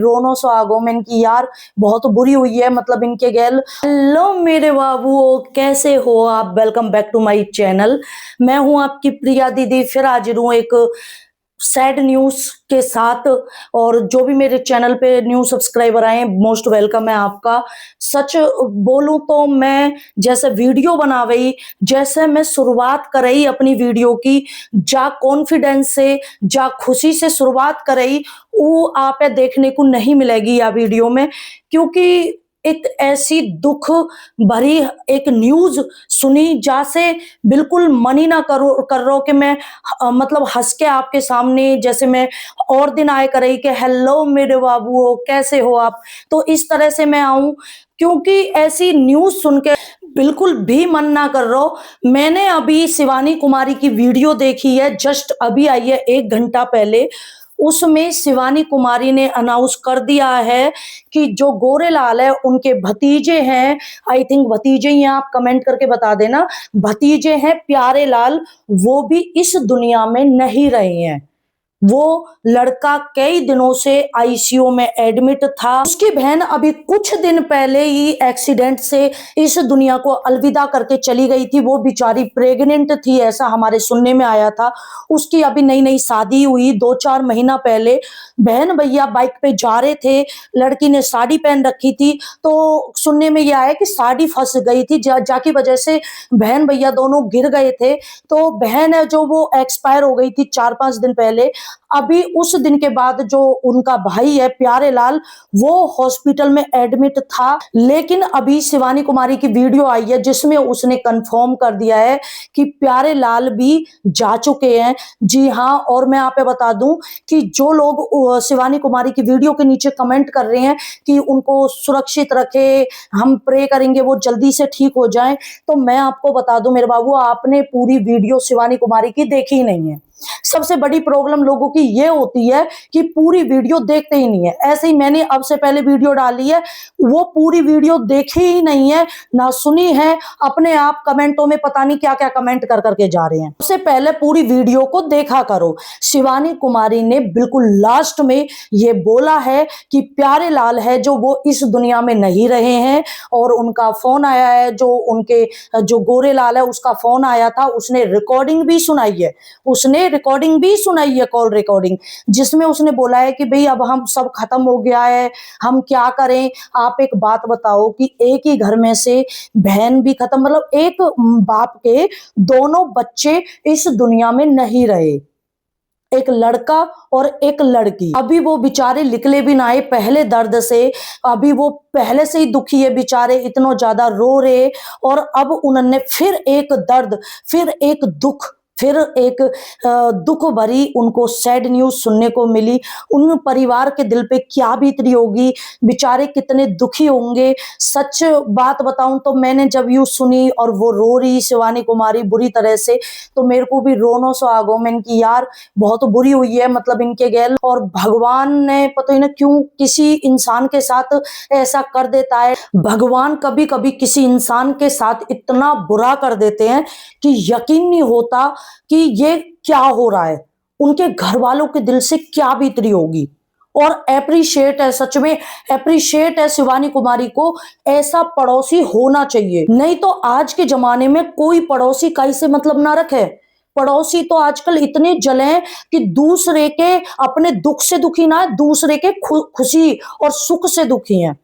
रोनो सो आगोमन की यार बहुत बुरी हुई है, मतलब इनके गैल। हेलो मेरे बाबू, कैसे हो आप? Welcome back to my channel. मैं हूं आपकी प्रिया दीदी, फिर हाजिर हूं एक सैड न्यूज के साथ। और जो भी मेरे चैनल पे न्यू सब्सक्राइबर आए, मोस्ट वेलकम है आपका। सच बोलूं तो मैं जैसे वीडियो बना रही, जैसे मैं शुरुआत कर रही अपनी वीडियो की, जा कॉन्फिडेंस से, जा खुशी से शुरुआत कर रही, वो आप देखने को नहीं मिलेगी या वीडियो में। क्योंकि एक ऐसी दुख भरी एक न्यूज सुनी, जैसे बिल्कुल मन ही ना करो कर रहा हो कि मैं मतलब हंस के आपके सामने, जैसे मैं और दिन आए कर रही कि हेलो मेरे बाबू कैसे हो आप, तो इस तरह से मैं आऊं। क्योंकि ऐसी न्यूज सुन के बिल्कुल भी मन ना कर रहा हो। मैंने अभी शिवानी कुमारी की वीडियो देखी है, जस्ट अभी आई है 1 घंटा पहले। उसमें शिवानी कुमारी ने अनाउंस कर दिया है कि जो गोरेलाल है उनके भतीजे हैं, आई थिंक भतीजे ही हैं, आप कमेंट करके बता देना, भतीजे हैं प्यारे लाल, वो भी इस दुनिया में नहीं रहे हैं। वो लड़का कई दिनों से आईसीयू में एडमिट था। उसकी बहन अभी कुछ दिन पहले ही एक्सीडेंट से इस दुनिया को अलविदा करके चली गई थी। वो बेचारी प्रेग्नेंट थी, ऐसा हमारे सुनने में आया था। उसकी अभी नई नई शादी हुई 2-4 महीना पहले। बहन भैया बाइक पे जा रहे थे, लड़की ने साड़ी पहन रखी थी, तो सुनने में यह आया कि साड़ी फंस गई थी, जाकी वजह से बहन भैया दोनों गिर गए थे। तो बहन है जो वो एक्सपायर हो गई थी 4-5 दिन पहले। अभी उस दिन के बाद जो उनका भाई है प्यारे लाल, वो हॉस्पिटल में एडमिट था। लेकिन अभी शिवानी कुमारी की वीडियो आई है जिसमें उसने कंफर्म कर दिया है कि प्यारे लाल भी जा चुके हैं। जी हाँ, और मैं आप पे बता दूं कि जो लोग शिवानी कुमारी की वीडियो के नीचे कमेंट कर रहे हैं कि उनको सुरक्षित रखे, हम प्रे करेंगे वो जल्दी से ठीक हो जाएं, तो मैं आपको बता दूं मेरे बाबू, आपने पूरी वीडियो शिवानी कुमारी की देखी ही नहीं है। सबसे बड़ी प्रॉब्लम लोगों की ये होती है कि पूरी वीडियो देखते ही नहीं है। ऐसे ही मैंने अब से पहले वीडियो डाली है, वो पूरी वीडियो देखी ही नहीं है, ना सुनी है, अपने आप कमेंटों में पता नहीं क्या क्या कमेंट कर करके जा रहे हैं। उससे पहले पूरी वीडियो को देखा करो। शिवानी कुमारी ने बिल्कुल लास्ट में ये बोला है कि प्यारे लाल है जो वो इस दुनिया में नहीं रहे हैं, और उनका फोन आया है, जो उनके जो गोरे लाल है उसका फोन आया था, उसने रिकॉर्डिंग भी सुनाई है, उसने रिकॉर्डिंग भी सुनाई है, कॉल रिकॉर्डिंग, जिसमें उसने बोला है कि भाई अब हम सब खत्म हो गया है, हम क्या करें। आप एक बात बताओ कि एक ही घर में से बहन भी खत्म, मतलब एक बाप के दोनों बच्चे इस दुनिया में नहीं रहे, एक लड़का और एक लड़की। अभी वो बेचारे निकले भी ना आए पहले दर्द से, अभी वो पहले से ही दुखी है बेचारे, इतना ज्यादा रो रहे, और अब उन्होंने फिर एक दर्द, फिर एक दुख, फिर एक दुख भरी उनको सैड न्यूज सुनने को मिली। उन परिवार के दिल पे क्या बीत रही होगी, बेचारे कितने दुखी होंगे। सच बात बताऊं तो मैंने जब यू सुनी और वो रो रही शिवानी कुमारी बुरी तरह से, तो मेरे को भी रोनो सो आगोमन की यार बहुत बुरी हुई है, मतलब इनके गैल। और भगवान ने पता ही ना क्यों किसी इंसान के साथ ऐसा कर देता है। भगवान कभी कभी किसी इंसान के साथ इतना बुरा कर देते हैं कि यकीन नहीं होता कि ये क्या हो रहा है, उनके घर वालों के दिल से क्या बीत रही होगी। और एप्रिशिएट है, सच में एप्रिशिएट है शिवानी कुमारी को, ऐसा पड़ोसी होना चाहिए। नहीं तो आज के जमाने में कोई पड़ोसी का से मतलब ना रखे। पड़ोसी तो आजकल इतने जले हैं कि दूसरे के अपने दुख से दुखी ना है, दूसरे के खुशी और सुख से दुखी हैं।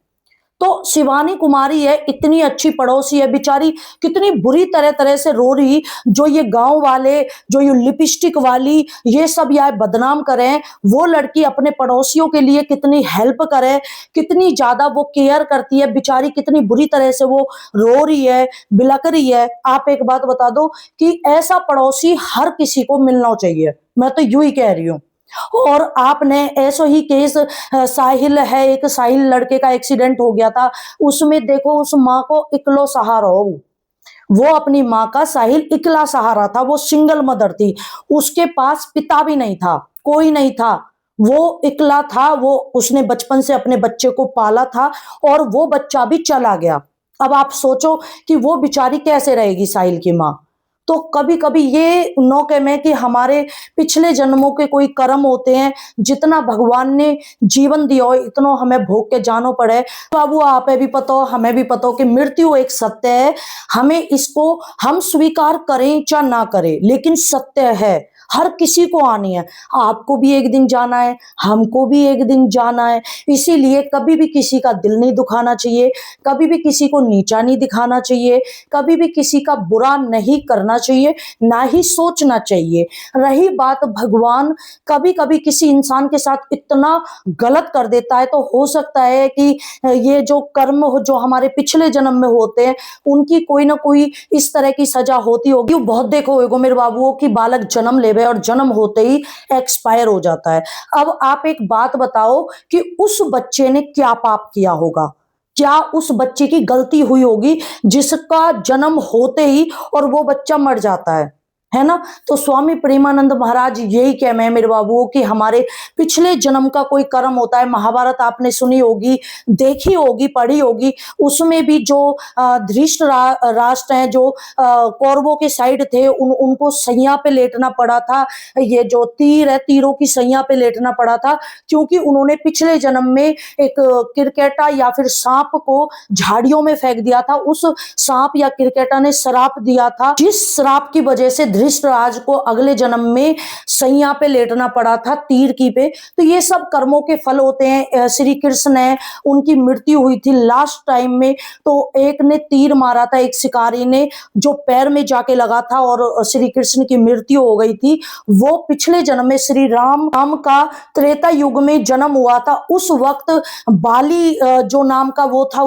तो शिवानी कुमारी है, इतनी अच्छी पड़ोसी है, बेचारी कितनी बुरी तरह तरह से रो रही। जो ये गांव वाले, जो ये लिपस्टिक वाली, ये सब यार बदनाम करें, वो लड़की अपने पड़ोसियों के लिए कितनी हेल्प करे, कितनी ज्यादा वो केयर करती है, बेचारी कितनी बुरी तरह से वो रो रही है, बिलक रही है। आप एक बात बता दो कि ऐसा पड़ोसी हर किसी को मिलना चाहिए, मैं तो यूं ही कह रही हूं। और आपने ऐसा ही केस, साहिल है एक, साहिल लड़के का एक्सीडेंट हो गया था, उसमें देखो उस माँ को इकलो सहारा हो, वो अपनी माँ का साहिल इकला सहारा था, वो सिंगल मदर थी, उसके पास पिता भी नहीं था, कोई नहीं था, वो इकला था, वो उसने बचपन से अपने बच्चे को पाला था, और वो बच्चा भी चला गया। अब आप सोचो कि वो बेचारी कैसे रहेगी साहिल की माँ। तो कभी कभी ये नौके में कि हमारे पिछले जन्मों के कोई कर्म होते हैं, जितना भगवान ने जीवन दिया हो इतना हमें भोग के जानो पड़े। बाबू आप भी पता हो, हमें भी पता हो कि मृत्यु एक सत्य है, हमें इसको हम स्वीकार करें या ना करें, लेकिन सत्य है, हर किसी को आनी है। आपको भी एक दिन जाना है, हमको भी एक दिन जाना है। इसीलिए कभी भी किसी का दिल नहीं दुखाना चाहिए, कभी भी किसी को नीचा नहीं दिखाना चाहिए, कभी भी किसी का बुरा नहीं करना चाहिए, ना ही सोचना चाहिए। रही बात भगवान कभी कभी किसी इंसान के साथ इतना गलत कर देता है, तो हो सकता है कि ये जो कर्म जो हमारे पिछले जन्म में होते हैं उनकी कोई ना कोई इस तरह की सजा होती होगी। बहुत देखो होगा मेरे बाबुओं की बालक जन्म लेवे और जन्म होते ही एक्सपायर हो जाता है। अब आप एक बात बताओ कि उस बच्चे ने क्या पाप किया होगा, क्या उस बच्चे की गलती हुई होगी जिसका जन्म होते ही और वो बच्चा मर जाता है ना। तो स्वामी प्रेमानंद महाराज यही कहते हैं मेरे बाबुओं कि हमारे पिछले जन्म का कोई कर्म होता है। महाभारत आपने सुनी होगी, देखी होगी, पढ़ी होगी, उसमें भी जो धृष्ट राष्ट्र हैं, जो कौरवों के साइड थे, उनको सैया पे लेटना पड़ा था। ये जो तीर है, तीरों की सैया पे लेटना पड़ा था, क्योंकि उन्होंने पिछले जन्म में एक क्रिकेटा या फिर सांप को झाड़ियों में फेंक दिया था। उस सांप या क्रिकेटा ने श्राप दिया था, जिस श्राप की वजह से धृष्टराज को अगले जन्म में सैया पे लेटना पड़ा था, तीर की पे। तो ये सब कर्मों के फल होते हैं। श्री कृष्ण है, उनकी मृत्यु हुई थी लास्ट टाइम में, तो एक ने तीर मारा था, एक शिकारी ने, जो पैर में जाके लगा था और श्री कृष्ण की मृत्यु हो गई थी। वो पिछले जन्म में श्री राम का त्रेता युग में जन्म हुआ था। उस वक्त बाली जो नाम का वो था,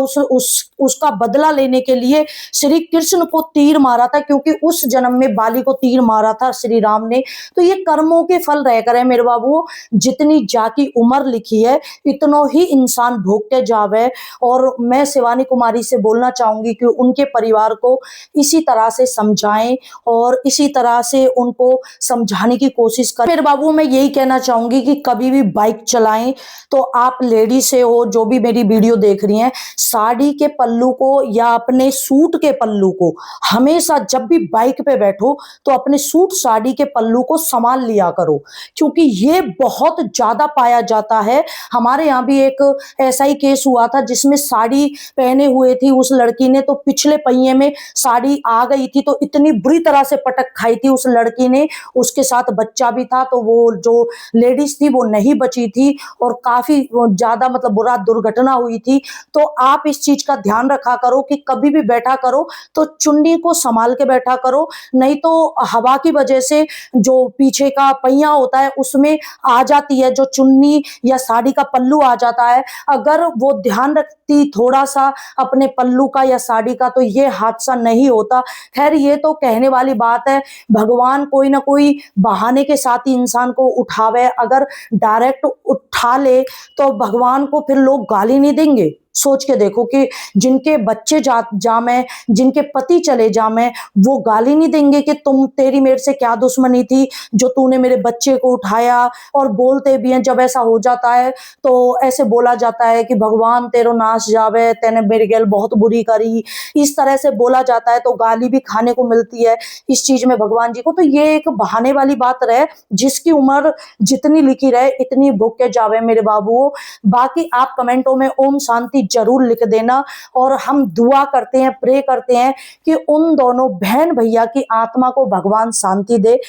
उसका बदला लेने के लिए श्री कृष्ण को तीर मारा था, क्योंकि उस जन्म में बाली को तीर मारा था श्री राम ने। तो ये कर्मों के फल रह कर है मेरे बाबू, जितनी जाकी उम्र लिखी है इतनो ही इंसान भोग के जावे। और मैं शिवानी कुमारी से बोलना चाहूंगी कि उनके परिवार को इसी तरह से समझाएं और इसी तरह से उनको समझाने की कोशिश करें। मेरे बाबू मैं यही कहना चाहूंगी कि कभी भी बाइक चलाएं तो आप लेडी से हो, जो भी मेरी वीडियो देख रही हैं, साड़ी के पल्लू को या अपने सूट के पल्लू को हमेशा जब भी बाइक पे बैठो तो अपने सूट साड़ी के पल्लू को संभाल लिया करो, क्योंकि ये बहुत ज्यादा पाया जाता है। हमारे यहाँ भी एक ऐसा ही केस हुआ था जिसमें साड़ी पहने हुए थी उस लड़की ने, तो पिछले पहिए में साड़ी आ गई थी, तो इतनी बुरी तरह से पटक खाई थी उस लड़की ने। उसके साथ बच्चा भी था, तो वो जो लेडीज थी वो नहीं बची थी और काफी ज्यादा मतलब बुरा दुर्घटना हुई थी। तो आप इस चीज का ध्यान रखा करो कि कभी भी बैठा करो तो चुन्नी को संभाल के बैठा करो, नहीं तो हवा की वजह से जो पीछे का पहिया होता है उसमें आ जाती है, जो चुन्नी या साड़ी का पल्लू आ जाता है। अगर वो ध्यान रखती थोड़ा सा अपने पल्लू का या साड़ी का, तो ये हादसा नहीं होता। खैर ये तो कहने वाली बात है, भगवान कोई ना कोई बहाने के साथ ही इंसान को उठावे। अगर डायरेक्ट उठा ले तो भगवान को फिर लोग गाली नहीं देंगे। सोच के देखो कि जिनके बच्चे जामे, जिनके पति चले जामे, वो गाली नहीं देंगे कि तेरी मेरे से क्या दुश्मनी थी जो तूने मेरे बच्चे को उठाया। और बोलते भी हैं, जब ऐसा हो जाता है तो ऐसे बोला जाता है कि भगवान तेरो नाश जावे, तेने मेरे गेल बहुत बुरी करी, इस तरह से बोला जाता है, तो गाली भी खाने को मिलती है इस चीज में भगवान जी को। तो ये एक बहाने वाली बात रहे, जिसकी उम्र जितनी लिखी रहे इतनी भोग के जावे मेरे बाबू। बाकी आप कमेंटों में ओम शांति जरूर लिख देना, और हम दुआ करते हैं, प्रे करते हैं कि उन दोनों बहन भैया की आत्मा को भगवान शांति दे।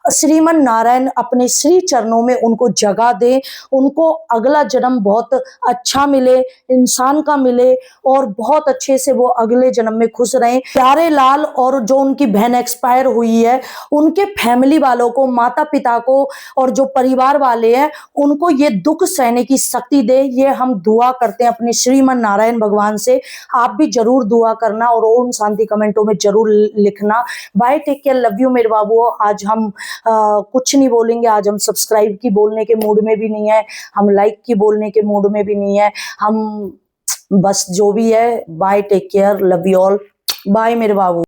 श्रीमन नारायण अपने श्री चरणों में उनको जगह दे, उनको अगला जन्म बहुत अच्छा मिले, इंसान का मिले, और बहुत अच्छे से वो अगले जन्म में खुश रहें। प्यारे लाल और जो उनकी बहन एक्सपायर हुई है उनके फैमिली वालों को, माता पिता को और जो परिवार वाले हैं उनको ये दुख सहने की शक्ति दे। ये हम दुआ करते हैं अपने श्रीमन नारायण भगवान से। आप भी जरूर दुआ करना और ओम शांति कमेंटों में जरूर लिखना। Bye, take care, love you मेरे बाबू। आज हम कुछ नहीं बोलेंगे, आज हम सब्सक्राइब की बोलने के मूड में भी नहीं है, हम लाइक की बोलने के मूड में भी नहीं है, हम बस जो भी है, bye, take care, love you all, bye मेरे बाबू।